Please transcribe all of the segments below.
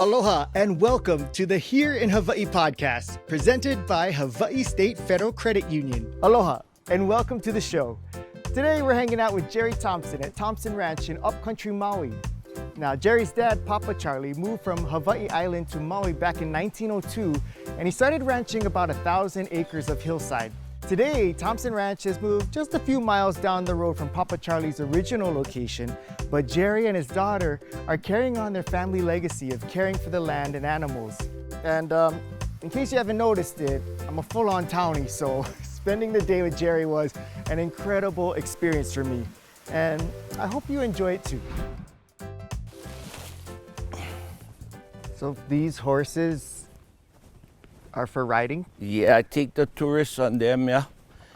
Aloha and welcome to the Here in Hawaii podcast, presented by Hawaii State Federal Credit Union. Aloha and welcome to the show. Today we're hanging out with Jerry Thompson at Thompson Ranch in upcountry Maui. Now, Jerry's dad, Papa Charlie, moved from Hawaii Island to Maui back in 1902, and he started ranching about 1,000 acres of hillside. Today, Thompson Ranch has moved just a few miles down the road from Papa Charlie's original location, but Jerry and his daughter are carrying on their family legacy of caring for the land and animals. And in case you haven't noticed it, I'm a full-on townie, so spending the day with Jerry was an incredible experience for me. And I hope you enjoy it too. So these horses are for riding? Yeah, I take the tourists on them, yeah.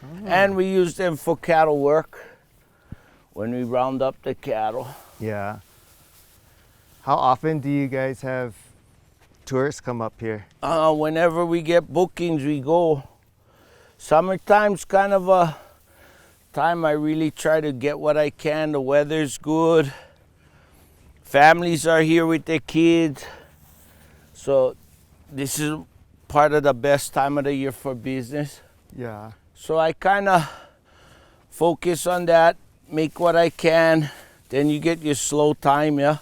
Oh. And we use them for cattle work when we round up the cattle. Yeah. How often do you guys have tourists come up here? Whenever we get bookings, we go. Summertime's kind of a time I really try to get what I can. The weather's good. Families are here with their kids. So this is part of the best time of the year for business. Yeah. So I kind of focus on that, make what I can. Then you get your slow time, yeah.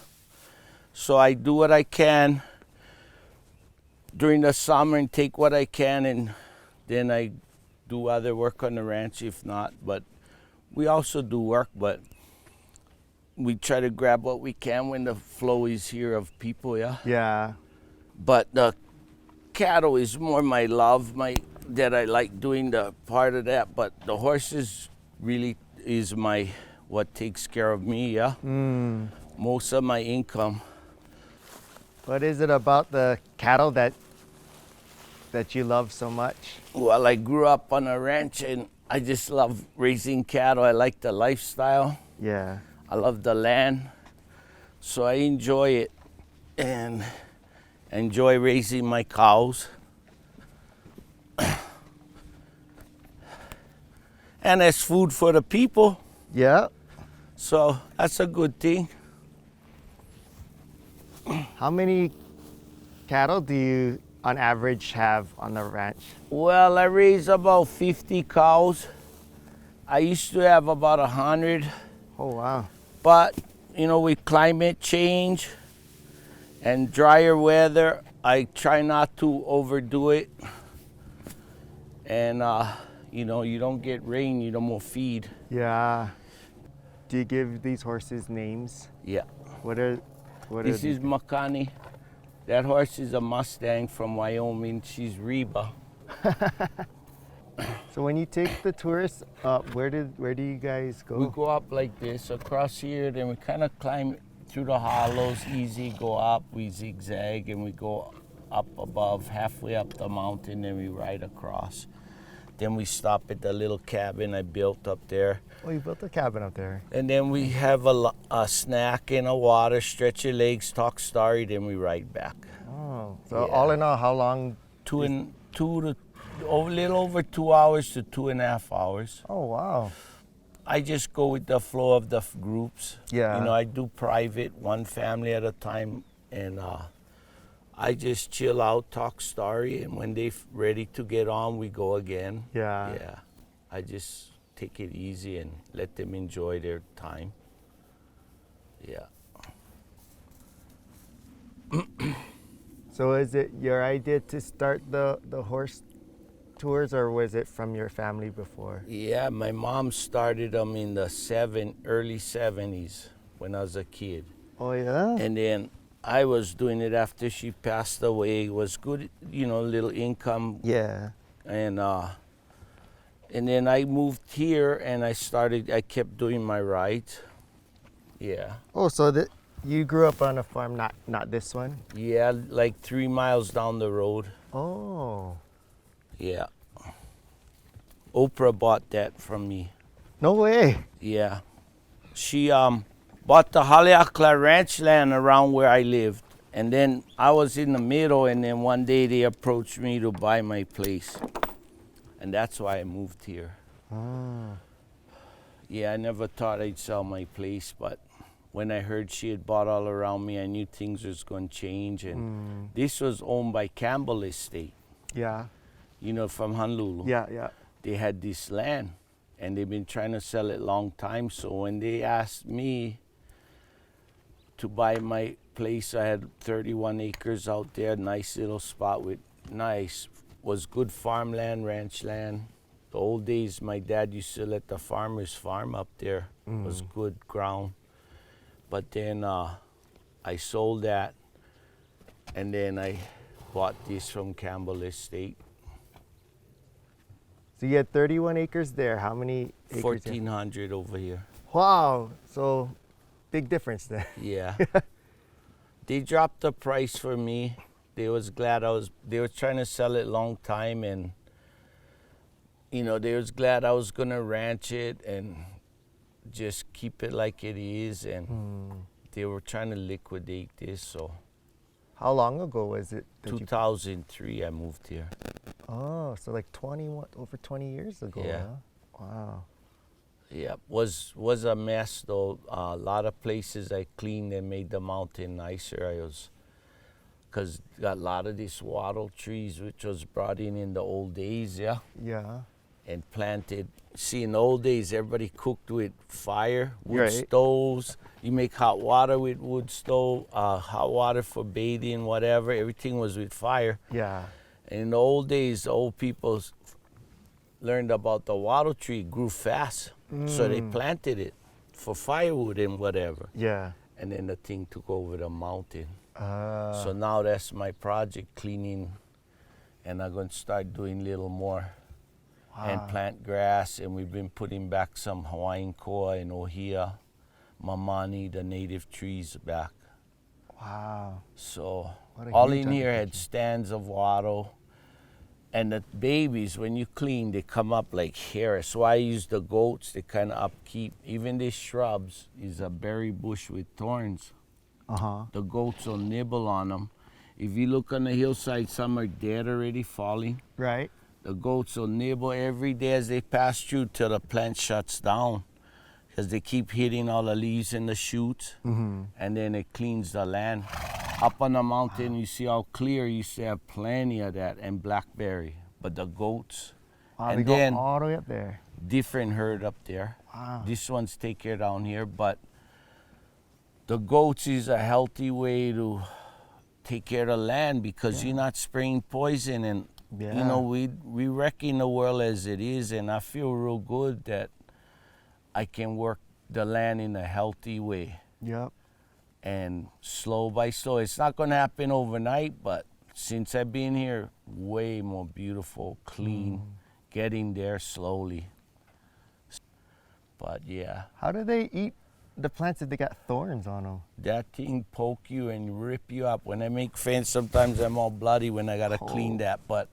So I do what I can during the summer and take what I can, and then I do other work on the ranch if not. But we also do work, but we try to grab what we can when the flow is here of people, yeah. Yeah. But the cattle is more my love, that I like doing the part of that. But the horses really is what takes care of me, yeah. Most of my income. What is it about the cattle that you love so much? Well, I grew up on a ranch and I just love raising cattle. I like the lifestyle. Yeah. I love the land. So I enjoy it and enjoy raising my cows. And as food for the people. Yeah. So that's a good thing. How many cattle do you, on average, have on the ranch? Well, I raise about 50 cows. I used to have about 100. Oh, wow. But, with climate change and drier weather, I try not to overdo it. And, you don't get rain, you don't more feed. Yeah. Do you give these horses names? Yeah. This is Makani. That horse is a Mustang from Wyoming. She's Reba. So when you take the tourists up, where do you guys go? We go up like this, across here, then we kind of climb through the hollows, easy, go up, we zigzag, and we go up above, halfway up the mountain, and we ride across. Then we stop at the little cabin I built up there. Oh, you built a cabin up there. And then we have a snack and a water, stretch your legs, talk story, then we ride back. Oh, so yeah. All in all, how long? A little over 2 hours to 2.5 hours. Oh, wow. I just go with the flow of the groups. Yeah. I do private, one family at a time, and I just chill out, talk story, and when they're ready to get on, we go again. Yeah. Yeah. I just take it easy and let them enjoy their time. Yeah. So is it your idea to start the horse tours, or was it from your family before? Yeah, my mom started them in the early 70s when I was a kid. Oh, yeah? And then I was doing it after she passed away. It was good, little income. Yeah. And then I moved here and I kept doing my rides. Yeah. Oh, so you grew up on a farm, not this one? Yeah, like 3 miles down the road. Oh. Yeah. Oprah bought that from me. No way. Yeah. She bought the Haleakala ranch land around where I lived. And then I was in the middle, and then one day they approached me to buy my place. And that's why I moved here. Oh. Yeah, I never thought I'd sell my place, but when I heard she had bought all around me, I knew things was going to change. And this was owned by Campbell Estate, Yeah. you know, from Honolulu. Yeah, yeah. They had this land, and they've been trying to sell it long time. So when they asked me to buy my place, I had 31 acres out there, nice little spot with was good farmland, ranch land. The old days, my dad used to let the farmers farm up there. It was good ground. But then I sold that, and then I bought this from Campbell Estate. So you had 31 acres there. How many acres? 1,400 over here. Wow. So big difference there. Yeah. They dropped the price for me. They was glad they were trying to sell it long time, and you know, they was glad I was gonna ranch it and just keep it like it is, and they were trying to liquidate this. So How long ago was it? 2003 I moved here. Oh, so like over 20 years ago. Yeah. Huh? Wow. Yeah, was a mess though. A lot of places I cleaned and made the mountain nicer. Because got a lot of these wattle trees, which was brought in the old days, yeah, Yeah. and planted. See, in the old days, everybody cooked with fire, wood Right. stoves. You make hot water with wood stove, hot water for bathing, whatever. Everything was with fire. Yeah. And in the old days, the old people learned about the wattle tree, grew fast. So they planted it for firewood and whatever. Yeah. And then the thing took over the mountain. Uh, So now that's my project, cleaning, and I'm going to start doing a little more and plant grass. And we've been putting back some Hawaiian koa and ohia, mamani, the native trees back. Wow. So What a all huge in here had undertaking. stands of wattle. And the babies, when you clean, they come up like hair. So I use the goats to kind of upkeep. Even these shrubs is a berry bush with thorns. Uh-huh. The goats will nibble on them. If you look on the hillside, some are dead already, falling. Right. The goats will nibble every day as they pass through till the plant shuts down, because they keep hitting all the leaves in the shoots, and then it cleans the land. Up on the mountain, you see how clear, you see have plenty of that, and blackberry. But the goats, Wow, and they go then all the way up there. different herd up there. Wow. This one's take care down here, but the goats is a healthy way to take care of the land, because you're not spraying poison. And you know, we wrecking the world as it is, and I feel real good that I can work the land in a healthy way. Yep. And slow by slow, it's not going to happen overnight, but since I've been here, way more beautiful, clean, getting there slowly. But yeah, How do they eat the plants if they got thorns on them? that thing poke you and rip you up. When I make fence, sometimes I'm all bloody when I got to clean that, but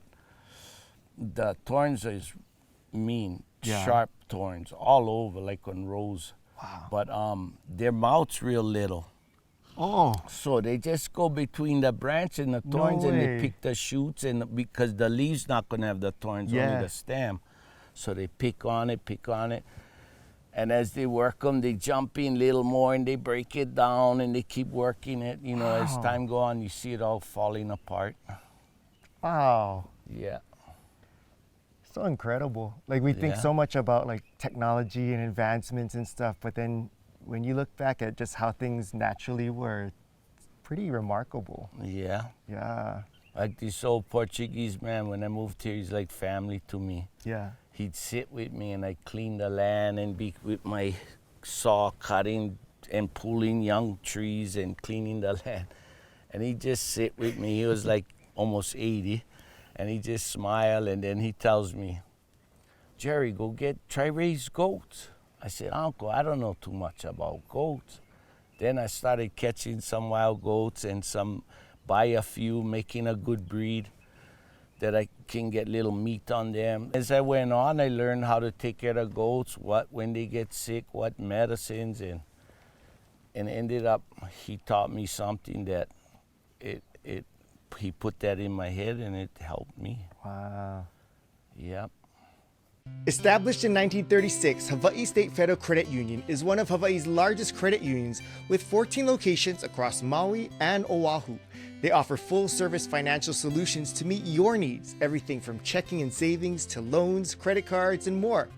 the thorns is mean, sharp thorns all over, like on rose. Wow. But their mouth's real little. Oh. So they just go between the branch and the thorns, and they way. pick the shoots, and because the leaves not gonna have the thorns, only the stem. So they pick on it, and as they work them, they jump in a little more, and they break it down, and they keep working it. You know, as time go on, you see it all falling apart. Wow. Yeah. So incredible. Like we think Yeah. so much about like technology and advancements and stuff, but then when you look back at just how things naturally were, it's pretty remarkable. Yeah. Yeah. Like this old Portuguese man, when I moved here, he's like family to me. Yeah. He'd sit with me, and I'd clean the land and be with my saw cutting and pulling young trees and cleaning the land. And he'd just sit with me. He was like almost 80, and he just smile, and then he tells me, "Jerry, try raise goats." I said, "Uncle, I don't know too much about goats." Then I started catching some wild goats and buy a few, making a good breed that I can get little meat on them. As I went on, I learned how to take care of goats, when they get sick, what medicines, and ended up, he taught me something that he put that in my head, and it helped me. Wow. Yep. Established in 1936, Hawaiʻi State Federal Credit Union is one of Hawaii's largest credit unions with 14 locations across Maui and Oahu. They offer full-service financial solutions to meet your needs, everything from checking and savings to loans, credit cards, and more.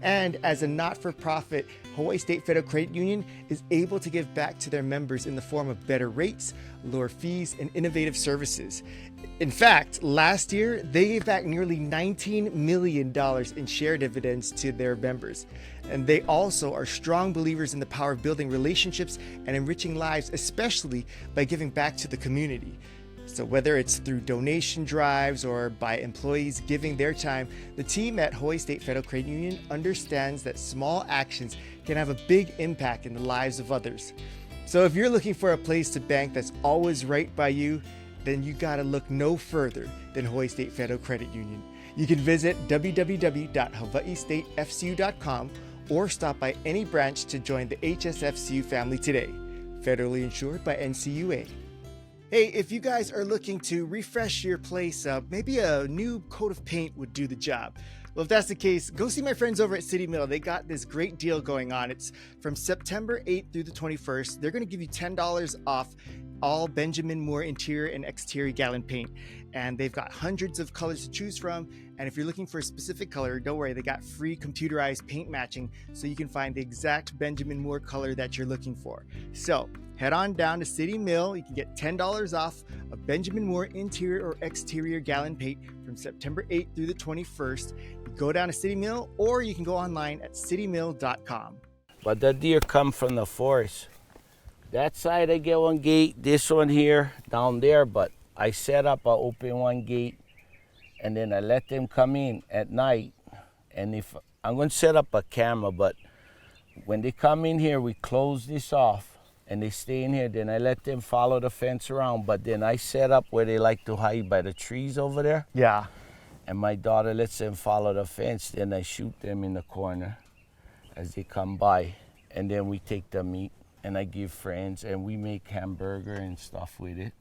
And as a not-for-profit, Hawaiʻi State Federal Credit Union is able to give back to their members in the form of better rates, lower fees, and innovative services. In fact, last year, they gave back nearly $19 million in share dividends to their members. And they also are strong believers in the power of building relationships and enriching lives, especially by giving back to the community. So whether it's through donation drives or by employees giving their time, the team at Hawaiʻi State Federal Credit Union understands that small actions can have a big impact in the lives of others. So if you're looking for a place to bank that's always right by you, then you gotta look no further than Hawaiʻi State Federal Credit Union. You can visit www.hawaiistatefcu.com or stop by any branch to join the HSFCU family today. Federally insured by NCUA. Hey, if you guys are looking to refresh your place up, maybe a new coat of paint would do the job. Well, if that's the case, go see my friends over at City Mill. They got this great deal going on. It's from September 8th through the 21st. They're going to give you $10 off all Benjamin Moore interior and exterior gallon paint. And they've got hundreds of colors to choose from. And if you're looking for a specific color, don't worry, they got free computerized paint matching so you can find the exact Benjamin Moore color that you're looking for. So head on down to City Mill. You can get $10 off of Benjamin Moore interior or exterior gallon paint from September 8th through the 21st. You go down to City Mill, or you can go online at citymill.com. But the deer come from the forest. That side I get one gate, this one here, down there, but I set up, I open one gate, and then I let them come in at night. And if I'm going to set up a camera, but when they come in here, we close this off, and they stay in here. Then I let them follow the fence around, but then I set up where they like to hide by the trees over there. Yeah. And my daughter lets them follow the fence. Then I shoot them in the corner as they come by, and then we take the meat and I give friends, and we make hamburger and stuff with it.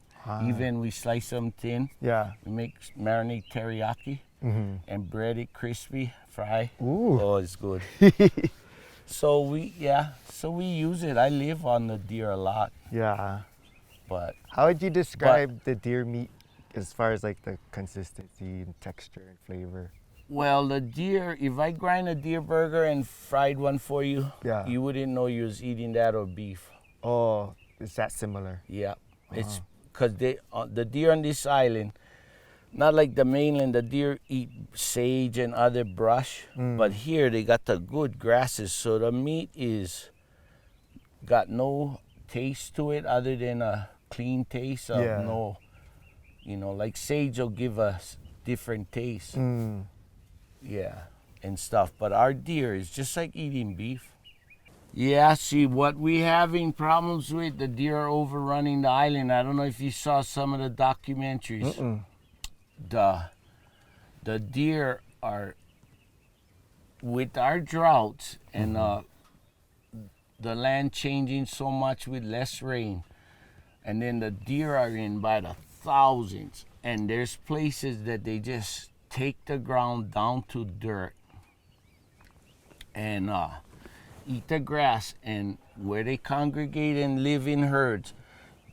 Even we slice them thin. Yeah. We make marinade teriyaki and bread it crispy, fry. Ooh. Oh, it's good. So we use it. I live on the deer a lot. Yeah. But how would you describe the deer meat as far as like the consistency and texture and flavor? Well, the deer, if I grind a deer burger and fried one for you, you wouldn't know you was eating that or beef. Oh, is that similar? Yeah. It's because the deer on this island, not like the mainland, the deer eat sage and other brush, but here they got the good grasses, so the meat is got no taste to it other than a clean taste of no, like sage will give us different taste. Yeah, and stuff. But our deer is just like eating beef. Yeah, see, what we having problems with, the deer are overrunning the island. I don't know if you saw some of the documentaries. The deer are, with our droughts and the land changing so much with less rain, and then the deer are in by the thousands. And there's places that they just take the ground down to dirt and eat the grass, and where they congregate and live in herds,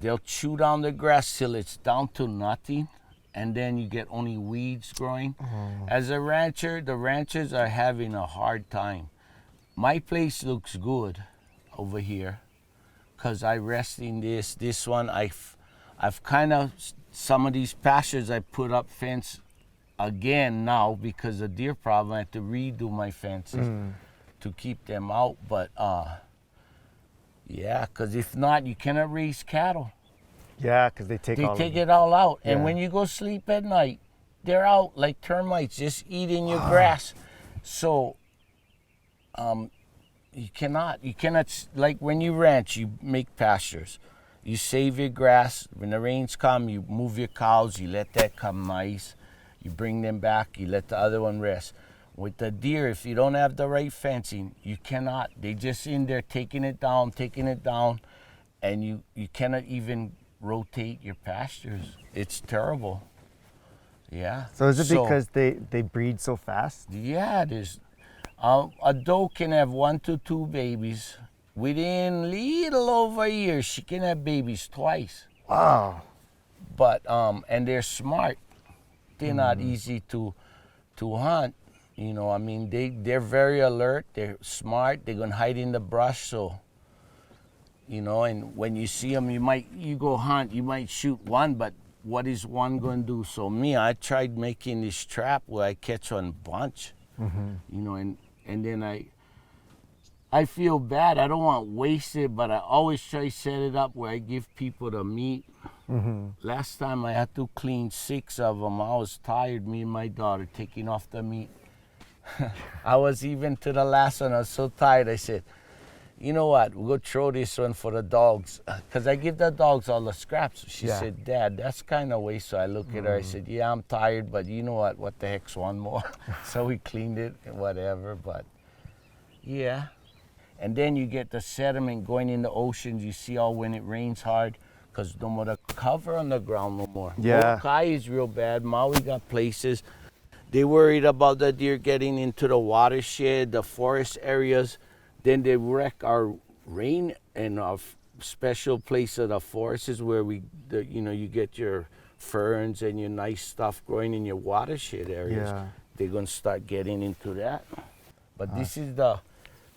they'll chew down the grass till it's down to nothing, and then you get only weeds growing. As a rancher, the ranchers are having a hard time. My place looks good over here because I rest in this one. I've kind of, some of these pastures I put up fence again now because of deer problem. I had to redo my fences to keep them out. But yeah, because if not, you cannot raise cattle. Yeah, because they take it all out. And when you go sleep at night, they're out like termites just eating your grass. So you cannot, like when you ranch, you make pastures. You save your grass. When the rains come, you move your cows, you let that come nice. You bring them back, you let the other one rest. With the deer, if you don't have the right fencing, you cannot. They just in there taking it down, and you cannot even rotate your pastures. It's terrible. Yeah. So is it because they breed so fast? Yeah, A doe can have 1 to 2 babies. Within little over a year, she can have babies twice. Wow. But and they're smart. They're not easy to hunt. You know, I mean, they're very alert. They're smart. They're gonna hide in the brush. So, you know, and when you see them, you go hunt. You might shoot one, but what is one gonna do? So I tried making this trap where I catch one bunch. You know, and then I feel bad. I don't want to waste it, but I always try to set it up where I give people the meat. Last time I had to clean 6 of them. I was tired, me and my daughter, taking off the meat. I was even to the last one. I was so tired. I said, you know what? We'll go throw this one for the dogs. Because I give the dogs all the scraps. She said, Dad, that's kind of waste. So I look at her. I said, yeah, I'm tired, but you know what? What the heck's one more? So we cleaned it and whatever. But yeah. And then you get the sediment going in the oceans. You see all when it rains hard, because no more the cover on the ground no more. Yeah. Hawaii is real bad. Maui got places. They worried about the deer getting into the watershed, the forest areas. Then they wreck our rain and our special place of the forest is where you get your ferns and your nice stuff growing in your watershed areas. Yeah. They're gonna start getting into that. But this is the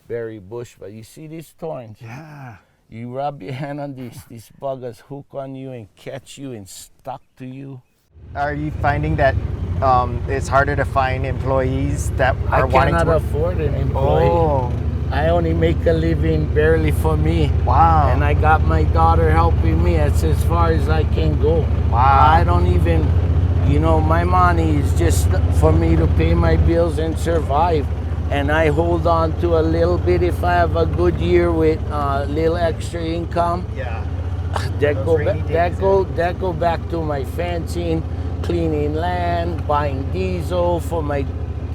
berry bush. But you see these thorns? Yeah. You rub your hand on these buggers hook on you and catch you and stuck to you. Are you finding that it's harder to find employees that are wanting to I cannot work? afford an employee. Oh. I only make a living barely for me. Wow. And I got my daughter helping me. That's as far as I can go. Wow. I don't even, my money is just for me to pay my bills and survive. And I hold on to a little bit if I have a good year with a little extra income. Yeah. That go back to my fencing, cleaning land, buying diesel for my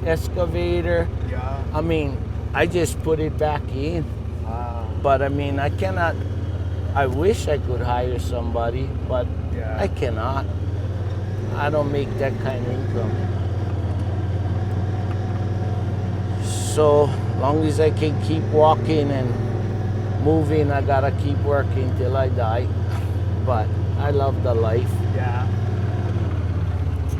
excavator. Yeah. I mean, I just put it back in. Wow. But I mean, I wish I could hire somebody, but I cannot. I don't make that kind of income. So long as I can keep walking and moving, I gotta keep working till I die. But I love the life. Yeah.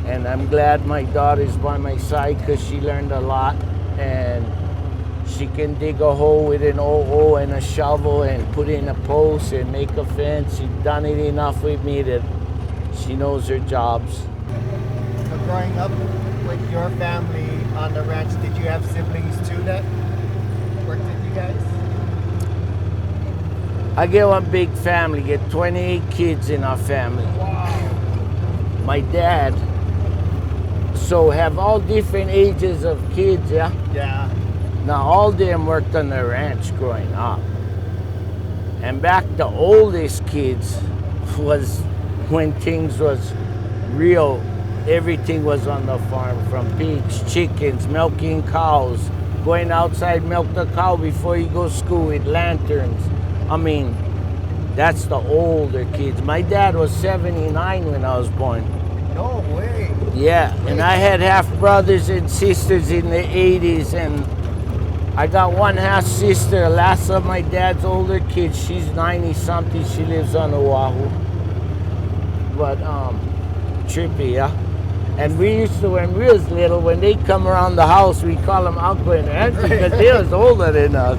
And I'm glad my daughter's by my side because she learned a lot. And she can dig a hole with an OO and a shovel and put in a post and make a fence. She's done it enough with me that she knows her jobs. So growing up with your family on the ranch, did you have siblings too that worked with you guys? I get one big family, get 28 kids in our family. Wow. My dad, so have all different ages of kids, yeah? Yeah. Now all of them worked on the ranch growing up. And back the oldest kids was when things was real. Everything was on the farm, from pigs, chickens, milking cows, going outside, milk the cow before you go to school with lanterns. I mean, that's the older kids. My dad was 79 when I was born. No way. Yeah, and I had half brothers and sisters in the 80s, and I got one half sister, last of my dad's older kids. She's 90 something, she lives on Oahu. But trippy, yeah. And we used to, when we was little, when they come around the house, we call them uncle and auntie because they was older than us.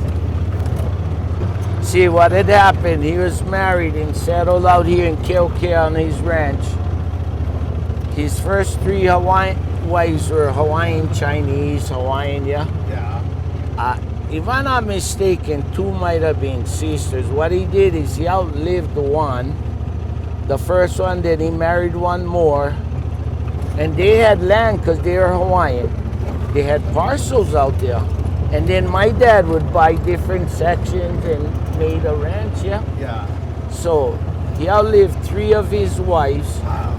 See what had happened, he was married and settled out here in Keokea on his ranch. His first 3 Hawaiian wives were Hawaiian, Chinese, Hawaiian, yeah? Yeah. If I'm not mistaken, 2 might have been sisters. What he did is he outlived one. The first one, then he married one more. And they had land because they were Hawaiian. They had parcels out there. And then my dad would buy different sections and made a ranch, yeah? Yeah. So he outlived 3 of his wives. Wow.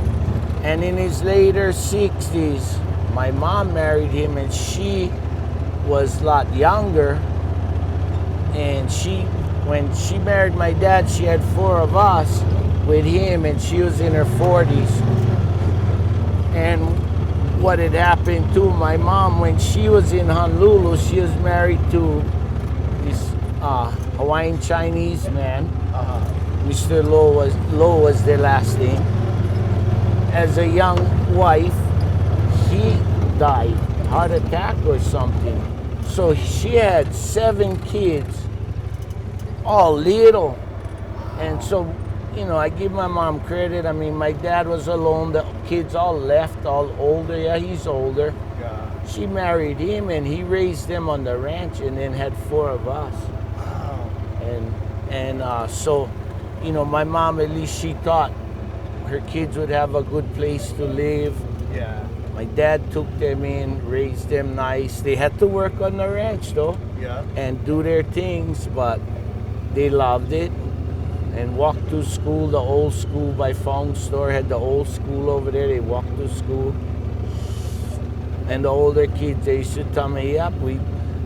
And in his later 60s, my mom married him, and she was a lot younger. And when she married my dad, she had 4 of us with him, and she was in her 40s. And what had happened too. My mom, when she was in Honolulu, she was married to this Hawaiian Chinese man. Mr. Low was their last name. As a young wife, he died, heart attack or something. So she had 7 kids, all little. And so, you know, I give my mom credit. I mean, my dad was alone. The kids all left, all older. Yeah, he's older. Yeah. She married him, and he raised them on the ranch, and then had 4 of us. Wow. And so, you know, my mom, at least she thought her kids would have a good place to live. Yeah. My dad took them in, raised them nice. They had to work on the ranch though, Yeah. and do their things, but they loved it and walked to school. The old school by Fong Store had the old school over there. They walked to school. And the older kids, they used to tell me, yep, we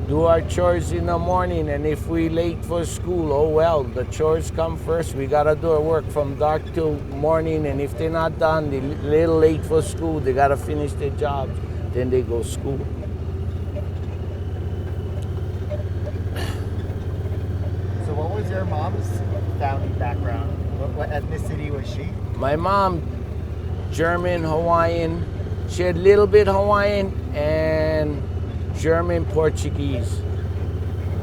do our chores in the morning, and if we late for school, oh well, the chores come first. We gotta do our work from dark till morning, and if they're not done, they're a little late for school, they gotta finish their jobs, then they go school. So what was your mom's family background? What ethnicity was she? My mom, German, Hawaiian. She had a little bit Hawaiian and German, Portuguese,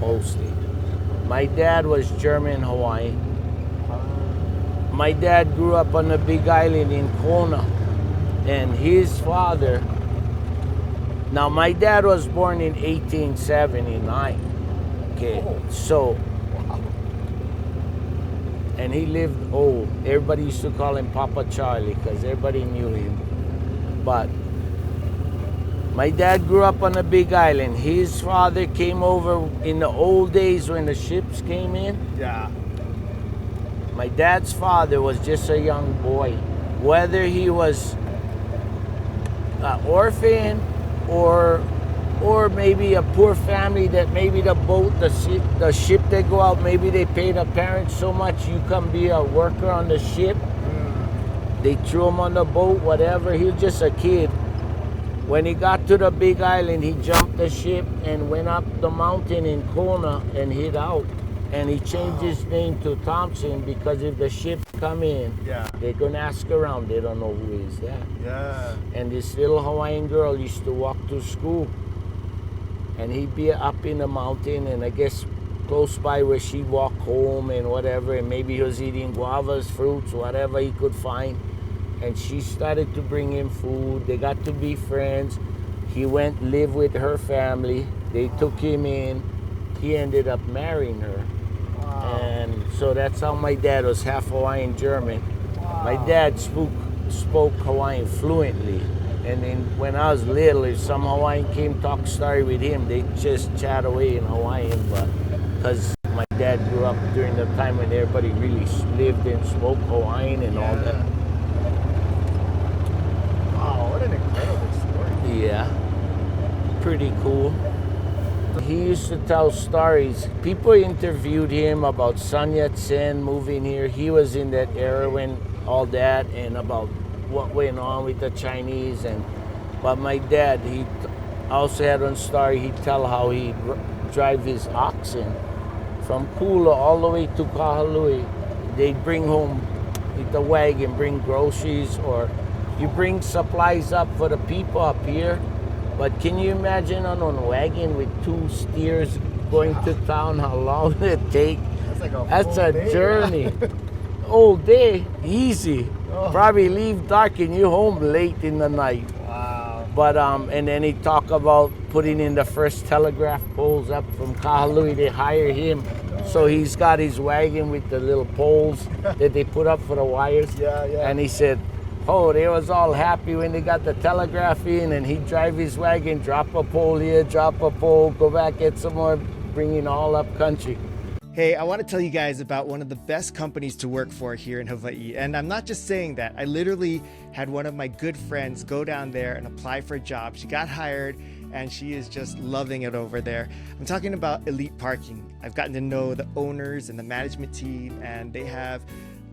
mostly. My dad was German, Hawaiian. My dad grew up on the Big Island in Kona, and his father, now my dad was born in 1879, okay, so, and he lived old. Everybody used to call him Papa Charlie because everybody knew him, but my dad grew up on the Big Island. His father came over in the old days when the ships came in. Yeah. My dad's father was just a young boy. Whether he was an orphan or maybe a poor family that maybe the boat, the ship they go out, maybe they pay the parents so much you come be a worker on the ship. They threw him on the boat, whatever. He was just a kid. When he got to the Big Island, he jumped the ship and went up the mountain in Kona and hid out. And he changed his name to Thompson because if the ship come in, they're gonna ask around. They don't know who is that. Yeah. And this little Hawaiian girl used to walk to school, and he'd be up in the mountain, and I guess close by where she'd walk home and whatever, and maybe he was eating guavas, fruits, whatever he could find. And she started to bring him food. They got to be friends. He went live with her family. They took him in. He ended up marrying her. Wow. And so that's how my dad was half Hawaiian German. Wow. My dad spoke Hawaiian fluently. And then when I was little, if some Hawaiian came talk story with him, they just chat away in Hawaiian. But because my dad grew up during the time when everybody really lived and spoke Hawaiian and all that. Wow, what an incredible story. Yeah, pretty cool. He used to tell stories. People interviewed him about Sun Yat-sen moving here. He was in that era when all that, and about what went on with the Chinese. But my dad, he also had one story. He'd tell how he'd drive his oxen from Kula all the way to Kahului. They'd bring home with the wagon, bring groceries, or you bring supplies up for the people up here. But can you imagine on a wagon with 2 steers going to town, how long would it take? That's a day. journey. All day, easy. Oh. Probably leave dark and you home late in the night. Wow. But and then he talk about putting in the first telegraph poles up from Kahului. They hire him, so he's got his wagon with the little poles that they put up for the wires. Yeah. And he said, oh, they was all happy when they got the telegraph in, and he'd drive his wagon, drop a pole here, drop a pole, go back, get some more, bringing all up country. Hey, I want to tell you guys about one of the best companies to work for here in Hawaii. And I'm not just saying that. I literally had one of my good friends go down there and apply for a job. She got hired and she is just loving it over there. I'm talking about Elite Parking. I've gotten to know the owners and the management team, and they have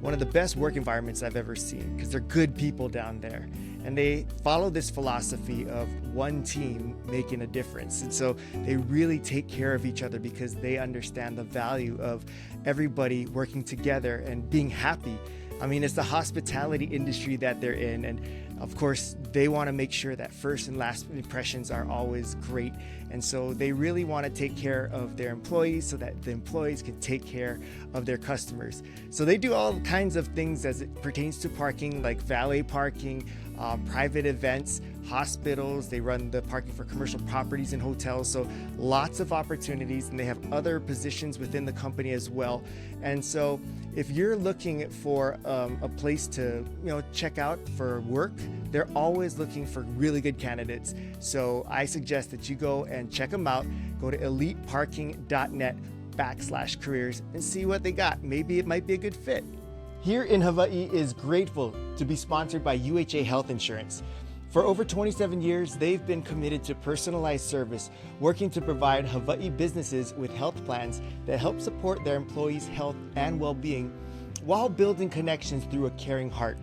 one of the best work environments I've ever seen because they're good people down there. And they follow this philosophy of one team making a difference. And so they really take care of each other because they understand the value of everybody working together and being happy. I mean, it's the hospitality industry that they're in. And of course, they want to make sure that first and last impressions are always great. And so they really want to take care of their employees so that the employees can take care of their customers. So they do all kinds of things as it pertains to parking, like valet parking, private events, hospitals. They run the parking for commercial properties and hotels. So lots of opportunities, and they have other positions within the company as well. And so if you're looking for a place to check out for work, they're always looking for really good candidates. So I suggest that you go and check them out. Go to eliteparking.net/careers and see what they got. Maybe it might be a good fit. Here in Hawaii is grateful to be sponsored by UHA Health Insurance. For over 27 years, they've been committed to personalized service, working to provide Hawaii businesses with health plans that help support their employees' health and well-being while building connections through a caring heart.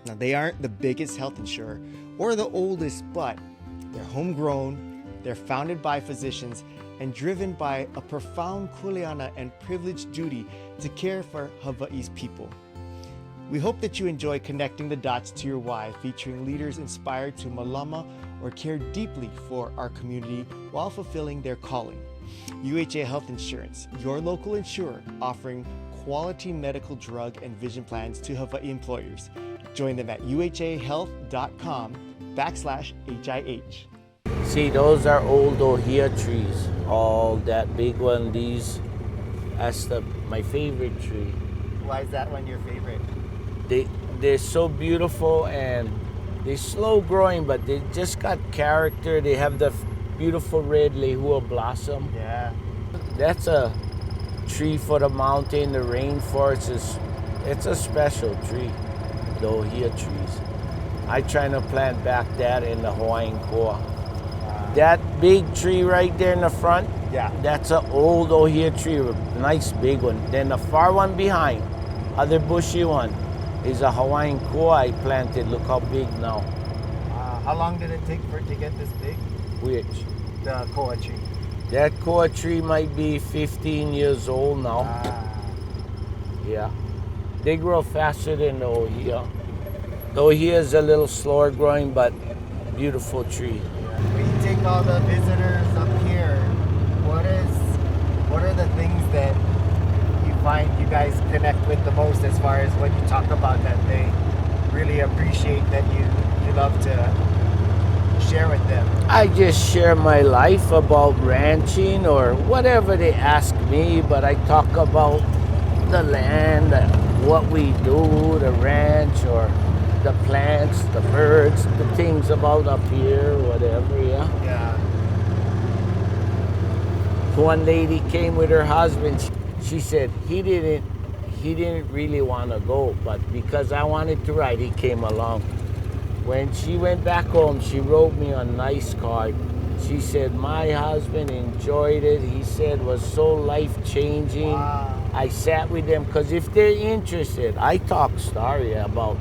Now, they aren't the biggest health insurer or the oldest, but they're homegrown, they're founded by physicians, and driven by a profound kuleana and privileged duty to care for Hawaii's people. We hope that you enjoy connecting the dots to your why, featuring leaders inspired to malama or care deeply for our community while fulfilling their calling. UHA Health Insurance, your local insurer, offering quality medical, drug, and vision plans to Hawaii employers. Join them at uhahealth.com/HIH. See, those are old ohia trees. All that big one, that's my favorite tree. Why is that one your favorite? They're so beautiful, and they're slow growing, but they just got character. They have the beautiful red lehua blossom. Yeah. That's a tree for the mountain, the rainforest. It's a special tree, the ohia trees. I try to plant back that in the Hawaiian koa. That big tree right there in the front, that's an old ohia tree, a nice big one. Then the far one behind, other bushy one, is a Hawaiian koa I planted. Look how big now. How long did it take for it to get this big? Which? The koa tree. That koa tree might be 15 years old now. Yeah. They grow faster than the ohia. The ohia is a little slower growing, but beautiful tree. When you take all the visitors up here, what are the things that you find you guys connect with the most as far as what you talk about that they really appreciate that you love to share with them? I just share my life about ranching or whatever they ask me, but I talk about the land, what we do, the ranch, or the plants, the birds, the things about up here, whatever, yeah. One lady came with her husband. She said he didn't really want to go, but because I wanted to ride, he came along. When she went back home, she wrote me a nice card. She said, my husband enjoyed it. He said it was so life-changing. Wow. I sat with them, because if they're interested, I talk story about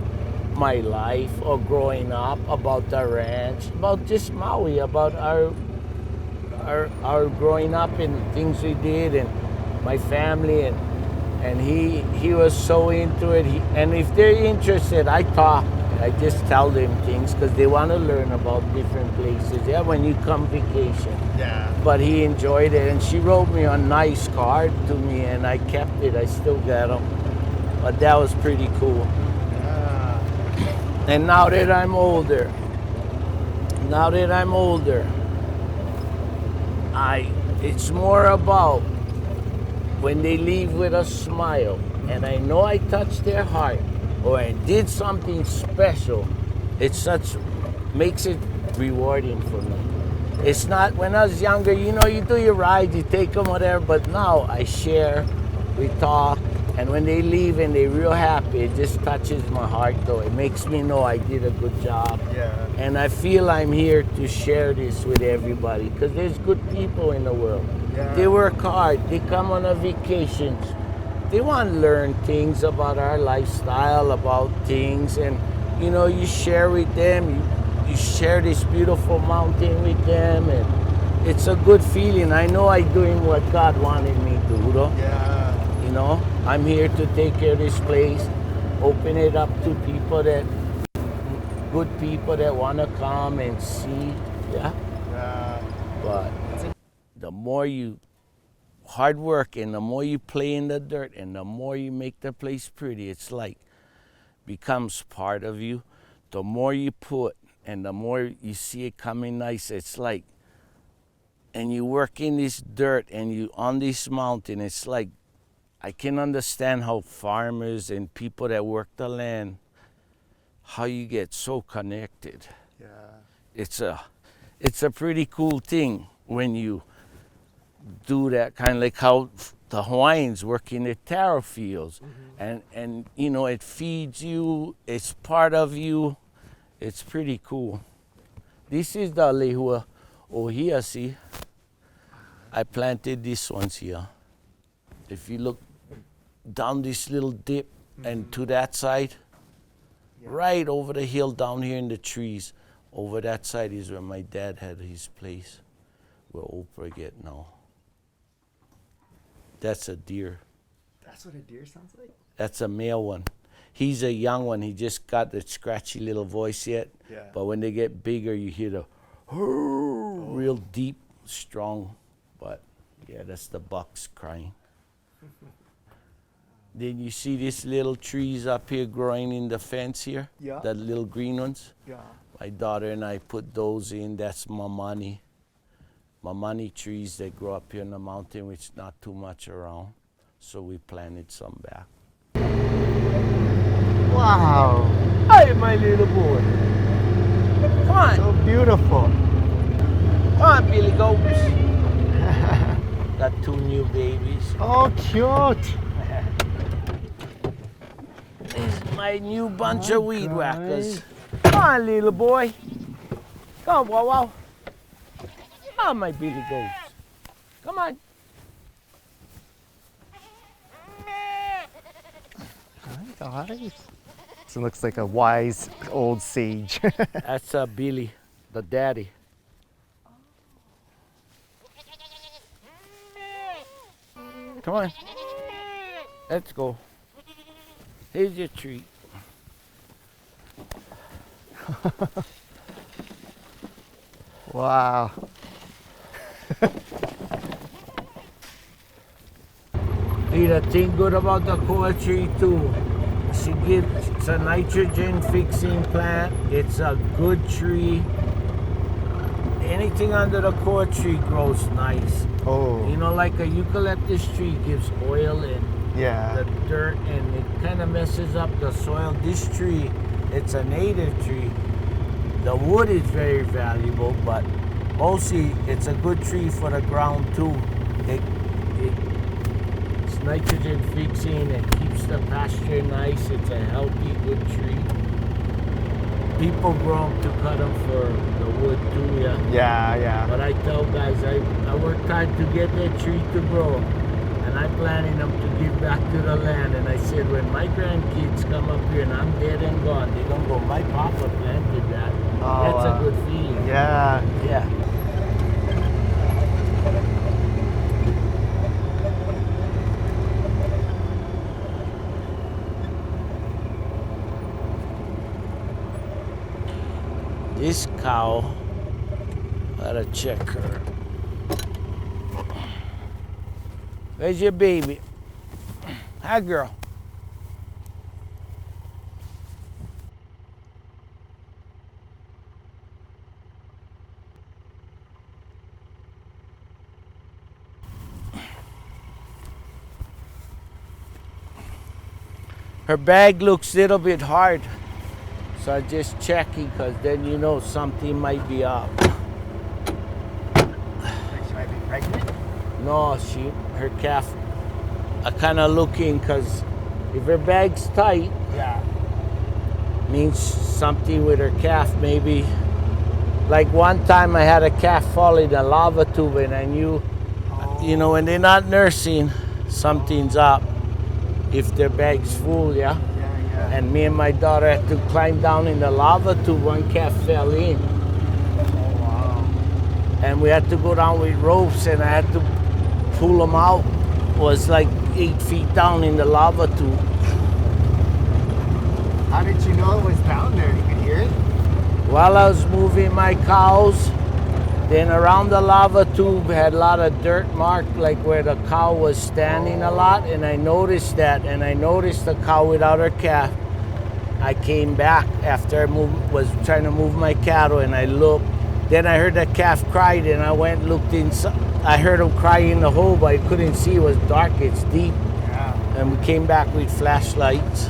my life or growing up, about the ranch, about just Maui, about our growing up and things we did, and my family, and he was so into it. And if they're interested, I talk. I just tell them things because they want to learn about different places. Yeah, when you come vacation. Yeah. But he enjoyed it, and she wrote me a nice card to me, and I kept it. I still got them. But that was pretty cool. And now that I'm older, it's more about when they leave with a smile, and I know I touched their heart, or I did something special. Makes it rewarding for me. It's not, when I was younger, you do your rides, you take them, whatever, but now I share, we talk, and when they leave and they're real happy, it just touches my heart, though. It makes me know I did a good job. Yeah. And I feel I'm here to share this with everybody, because there's good people in the world. Yeah. They work hard, they come on a vacations. They want to learn things about our lifestyle, about things, and you know, you share with them, you share this beautiful mountain with them, and it's a good feeling. I know I'm doing what God wanted me to do, though. Yeah. You know, I'm here to take care of this place, open it up to people good people that want to come and see, yeah. But the more you hard work and the more you play in the dirt and the more you make the place pretty, it's like becomes part of you. The more you put and the more you see it coming nice, it's like, and you work in this dirt and you on this mountain, it's like, I can understand how farmers and people that work the land, how you get so connected. Yeah. It's a pretty cool thing when you do that, kind of like how the Hawaiians work in the taro fields. And you know, it feeds you, it's part of you. It's pretty cool. This is the lehua ohia, see? I planted these ones here. If you look down this little dip and to that side, right over the hill down here in the trees, over that side is where my dad had his place, where Oprah get now. That's a deer. That's what a deer sounds like? That's a male one. He's a young one. He just got the scratchy little voice yet. Yeah. But when they get bigger, you hear the real deep, strong. But yeah, that's the bucks crying. Then you see these little trees up here growing in the fence here? Yeah. The little green ones? Yeah. My daughter and I put those in. That's mamani. Mamani trees that grow up here in the mountain, which not too much around. So we planted some back. Wow. Hi, my little boy. Come on. So beautiful. Come on, Billy Goats. Got 2 new babies. Oh, cute. This is my new bunch of weed whackers. Come on, little boy. Come on, wow, wow. Come on, my Billy Goats. Come on. Hi, guys. This looks like a wise old sage. That's Billy, the daddy. Come on. Let's go. Here's your treat. Wow. See, the thing good about the koa tree too, it's a nitrogen fixing plant. It's a good tree. Anything under the koa tree grows nice. Oh. You know, like a eucalyptus tree gives oil and Yeah. the dirt, and it kind of messes up the soil. This tree, it's a native tree. The wood is very valuable, but mostly it's a good tree for the ground too. It's nitrogen fixing, it keeps the pasture nice. It's a healthy, good tree. People grow them to cut them for the wood too, yeah. Yeah, yeah. But I tell guys, I worked hard to get that tree to grow, and I'm planning them to give back to the land. And I said, when my grandkids come up here and I'm dead and gone, they're gonna go, my papa planted that. Oh, That's wow. a good feeling. Yeah. Yeah. This cow, gotta check her. Where's your baby? Hi, girl. Her bag looks a little bit hard. So I'm just checking, because then you know something might be up. She might be pregnant? No, her calf, I'm kind of looking, because if her bag's tight, Yeah. means something with her calf, maybe. Like one time I had a calf fall in a lava tube, and I knew, you know, when they're not nursing, something's up. If their bag's full, yeah? Yeah, yeah. And me and my daughter had to climb down in the lava tube. One calf fell in. Oh, wow. And we had to go down with ropes, and I had to pull them out. It was like 8 feet down in the lava tube. How did you know it was down there? You could hear it? While I was moving my cows, then around the lava tube had a lot of dirt marked, like where the cow was standing a lot, and I noticed that, and I noticed the cow without her calf. I came back after I was trying to move my cattle, and I looked. Then I heard the calf cried, and I went and looked inside. I heard him cry in the hole, but I couldn't see. It was dark, it's deep. Yeah. And we came back with flashlights.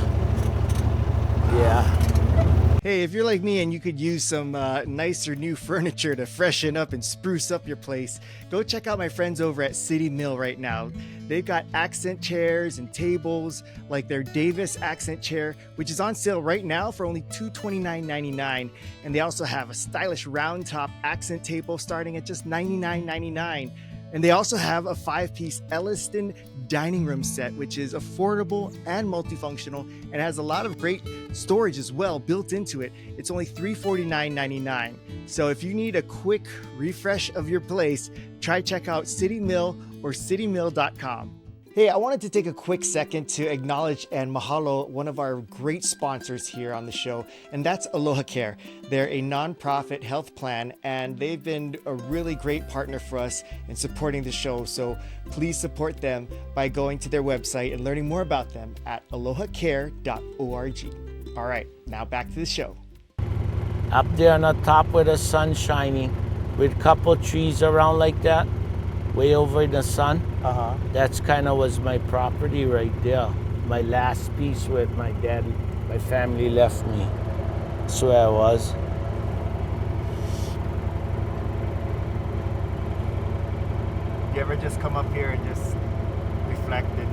Yeah. Hey, if you're like me and you could use some nicer new furniture to freshen up and spruce up your place, go check out my friends over at City Mill right now. They've got accent chairs and tables like their Davis accent chair, which is on sale right now for only $229.99. And they also have a stylish round top accent table starting at just $99.99. And they also have a 5-piece Elliston dining room set, which is affordable and multifunctional and has a lot of great storage as well built into it. It's only $349.99. So if you need a quick refresh of your place, try check out City Mill or citymill.com. Hey, I wanted to take a quick second to acknowledge and mahalo one of our great sponsors here on the show, and that's Aloha Care. They're a nonprofit health plan, and they've been a really great partner for us in supporting the show. So please support them by going to their website and learning more about them at alohacare.org. All right, now back to the show. Up there on the top where the sun's shining, with a couple trees around like that, way over in the sun. That's kind of was my property right there. My last piece with my daddy, my family left me. That's where I was. You ever just come up here and just reflect it?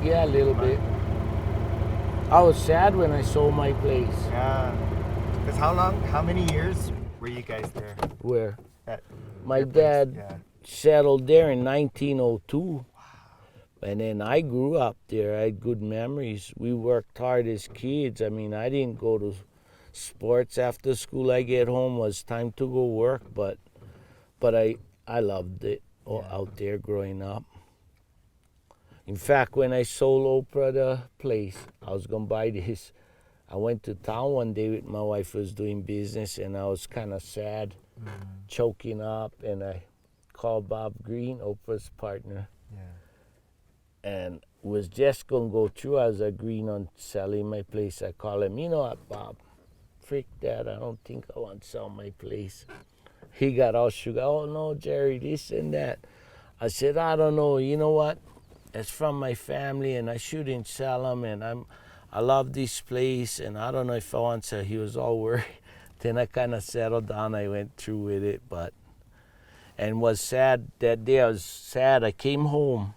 Yeah, a little bit. I was sad when I sold my place. Yeah. Because how many years were you guys there? Where? At My your place? dad Yeah. settled there in 1902. And then I grew up there. I had good memories. We worked hard as kids. I mean, I didn't go to sports after school. I get home was time to go work, but I loved it out there growing up. In fact, when I sold Oprah the place, I was gonna buy this. I went to town one day with my wife who was doing business, and I was kind of sad, choking up, and I called Bob Green, Oprah's partner, and was just gonna go through. I was agreeing on selling my place. I called him, you know what, Bob, freak that, I don't think I want to sell my place. He got all shook. Oh no, Jerry, this and that. I said, I don't know, you know what? It's from my family and I shouldn't sell them, and I love this place and I don't know if I want to. He was all worried. Then I kind of settled down. I went through with it, and was sad that day. I was sad. I came home.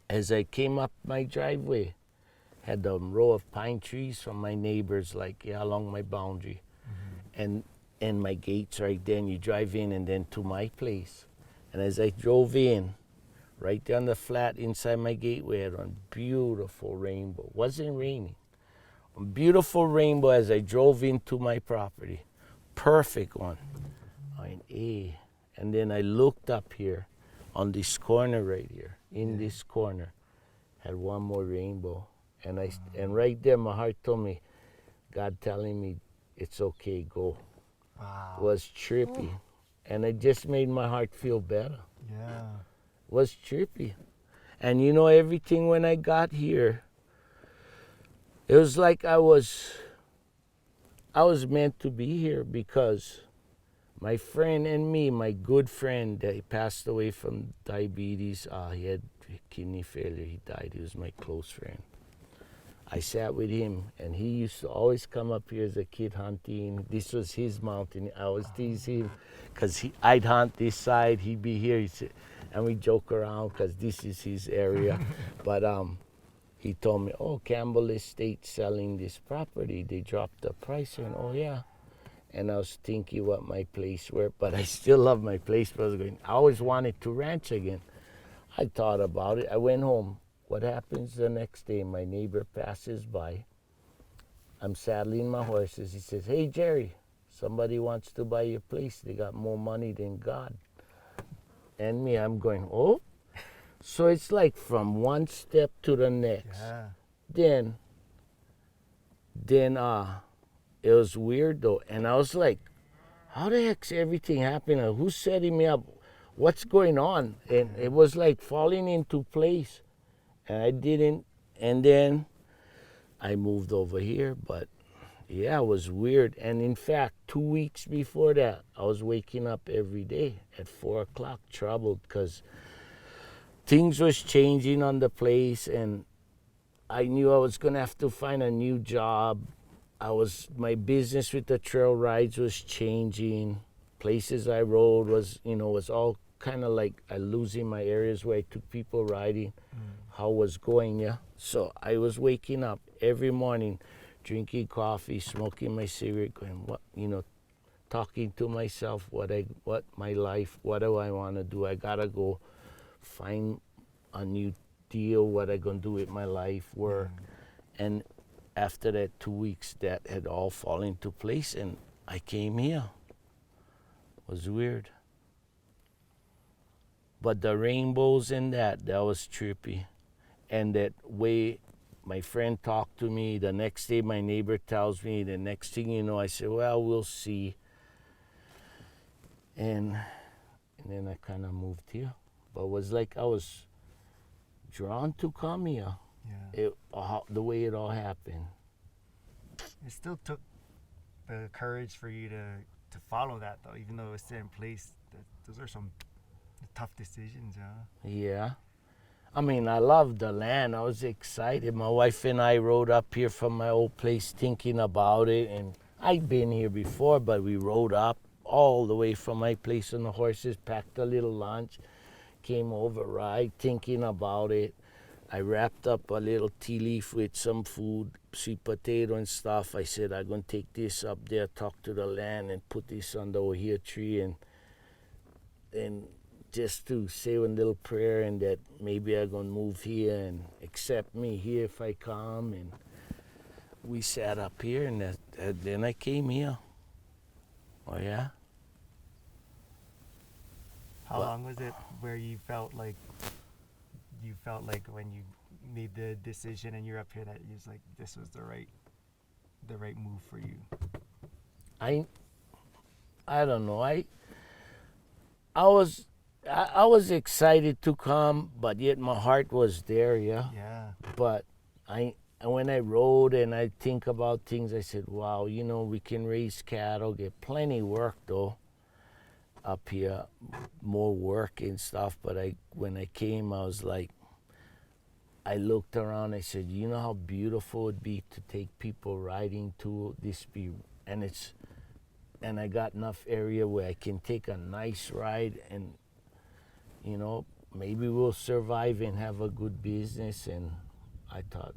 As I came up my driveway, had a row of pine trees from my neighbors, like along my boundary, and my gates right there. And you drive in and then to my place. And as I drove in, right there on the flat inside my gateway, I had a beautiful rainbow. Wasn't raining. A beautiful rainbow as I drove into my property. Perfect one. I went, hey. And then I looked up here on this corner right here. In this corner, had one more rainbow. And right there, my heart told me, God telling me, it's okay, go. Wow. It was trippy. And it just made my heart feel better. Yeah. Was trippy. And you know, everything when I got here, it was like I was meant to be here, because my friend and me, my good friend that passed away from diabetes, he had kidney failure, he died, he was my close friend. I sat with him, and he used to always come up here as a kid hunting. This was his mountain. I always tease him, because I'd hunt this side, he'd be here, and we joke around because this is his area. But he told me, oh, Campbell Estate selling this property. They dropped the price. And oh, yeah. And I was thinking what my place were, but I still love my place. But I always wanted to ranch again. I thought about it. I went home. What happens the next day? My neighbor passes by. I'm saddling my horses. He says, "Hey, Jerry, somebody wants to buy your place. They got more money than God." And me, I'm going, "Oh?" So it's like from one step to the next. Yeah. Then it was weird though. And I was like, how the heck's everything happening? Who's setting me up? What's going on? And it was like falling into place. And I didn't. And then I moved over here, but yeah, it was weird. And in fact, 2 weeks before that, I was waking up every day at 4 o'clock, troubled, because things was changing on the place, and I knew I was gonna have to find a new job. My business with the trail rides was changing. Places I rode was all kind of like I losing my areas where I took people riding. How it was going, yeah. So I was waking up every morning, drinking coffee, smoking my cigarette, going, talking to myself, what my life, what do I want to do? I gotta go find a new deal, what I gonna do with my life, where, and after that 2 weeks, that had all fallen into place, and I came here. It was weird. But the rainbows and that was trippy. And that way my friend talked to me, the next day my neighbor tells me, the next thing you know, I said, well, we'll see. And then I kind of moved here. But it was like I was drawn to come here. Yeah. The way it all happened. It still took the courage for you to follow that, though, even though it was set in place. Those are some tough decisions, yeah. Yeah. I mean, I loved the land. I was excited. My wife and I rode up here from my old place thinking about it. And I'd been here before, but we rode up all the way from my place on the horses, packed a little lunch, came over, ride, thinking about it. I wrapped up a little tea leaf with some food, sweet potato and stuff. I said, I'm going to take this up there, talk to the land, and put this on the ohia tree, and just to say one little prayer, and that maybe I'm going to move here and accept me here if I come. And we sat up here, and then I came here. Oh, yeah? How long was it where you felt like when you made the decision and you're up here that you was like, this was the right move for you? I don't know. I was excited to come, but yet my heart was there, yeah. Yeah. But when I rode and I think about things, I said, wow, we can raise cattle, get plenty work though up here, more work and stuff. But when I came, I was like, I looked around, I said, you know how beautiful it'd be to take people riding to this and I got enough area where I can take a nice ride, and maybe we'll survive and have a good business. And I thought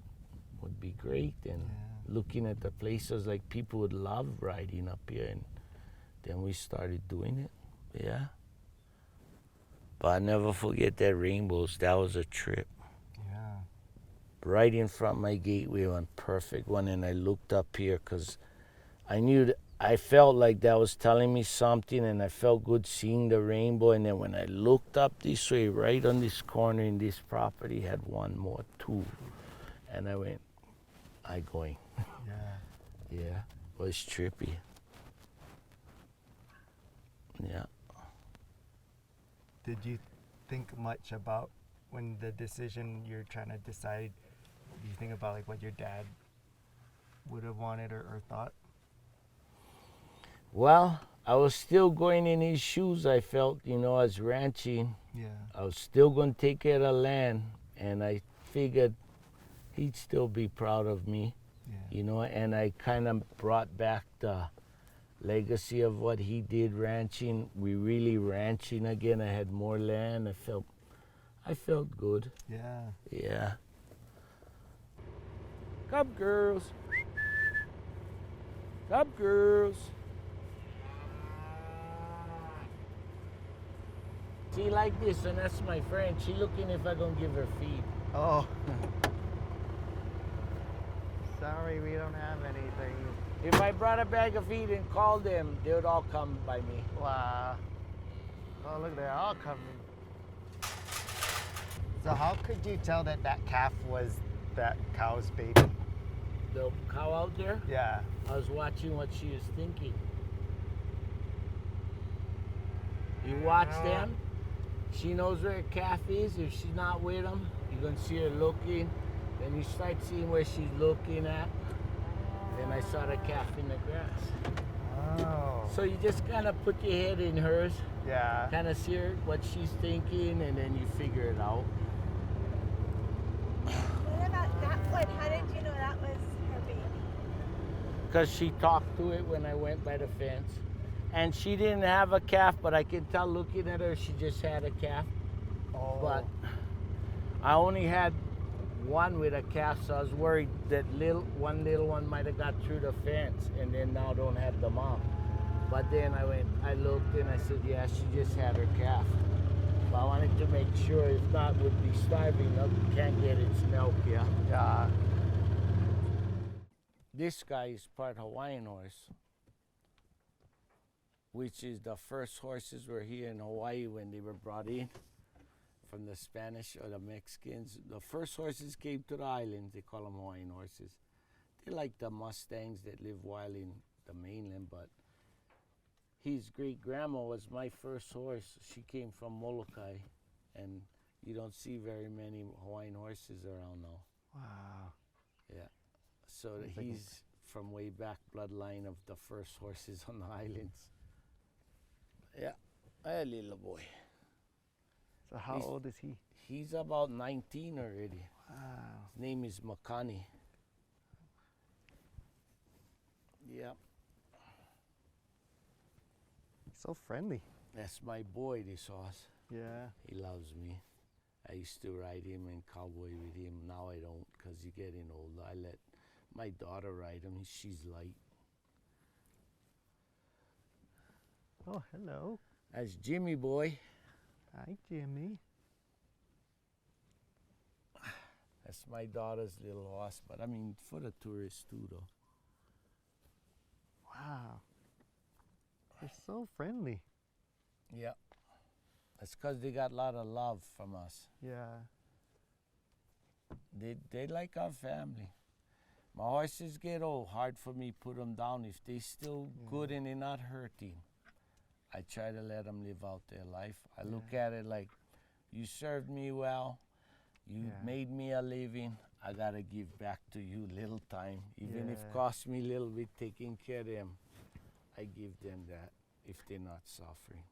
would be great. And looking at the places, like people would love riding up here, and then we started doing it. Yeah. But I never forget that rainbows. That was a trip. Yeah. Right in front of my gateway, one perfect one, and I looked up here because I knew that I felt like that was telling me something, and I felt good seeing the rainbow. And then when I looked up this way, right on this corner in this property, had one more, two. And I went, going. Yeah. Yeah, it was trippy. Yeah. Did you think much about when the decision you're trying to decide, do you think about like what your dad would have wanted or thought? Well, I was still going in his shoes. I felt, as ranching. Yeah. I was still going to take care of land, and I figured he'd still be proud of me, and I kind of brought back the legacy of what he did ranching. We really ranching again. I had more land. I felt good. Yeah. Yeah. Come, girls. Come, girls. She like this, and that's my friend. She looking if I gonna give her feed. Oh. sorry, we don't have anything. If I brought a bag of feed and called them, they would all come by me. Wow. Oh, look, they're all coming. So how could you tell that that calf was that cow's baby? The cow out there, Yeah. I was watching what she was thinking. You watch them, she knows where a calf is. If she's not with him, you're going to see her looking. Then you start seeing where she's looking at. Then I saw the calf in the grass. Oh. So you just kind of put your head in hers, Yeah. kind of see her, what she's thinking, and then you figure it out. What about that one? How did you know that was her baby? Because she talked to it when I went by the fence. And she didn't have a calf, but I could tell looking at her, she just had a calf. Oh. But I only had one with a calf, so I was worried that one little one might have got through the fence and then now don't have the mom. But then I looked and I said, yeah, she just had her calf. But I wanted to make sure, if not, would be starving, can't get its milk, yeah. Yeah. This guy is part Hawaiian horse, which is the first horses were here in Hawaii when they were brought in from the Spanish or the Mexicans. The first horses came to the islands, they call them Hawaiian horses. They're like the Mustangs that live wild in the mainland, but his great-grandma was my first horse. She came from Molokai, and you don't see very many Hawaiian horses around now. Wow. Yeah. So he's from way back bloodline of the first horses on the islands. Yeah, a little boy. So how old is he? He's about 19 already. Wow. His name is Makani. Yep. So friendly. That's my boy, this horse. Yeah. He loves me. I used to ride him and cowboy with him. Now I don't because he's getting older. I let my daughter ride him. She's light. Oh, hello. That's Jimmy boy. Hi, Jimmy. That's my daughter's little horse, but I mean for the tourists too though. Wow. They're so friendly. Yeah. That's because they got a lot of love from us. Yeah. They like our family. My horses get old, hard for me to put them down. If they still good and they're not hurting, I try to let them live out their life. I look at it like, you served me well, you made me a living, I gotta give back to you little time. Even if it costs me a little bit taking care of them, I give them that if they're not suffering.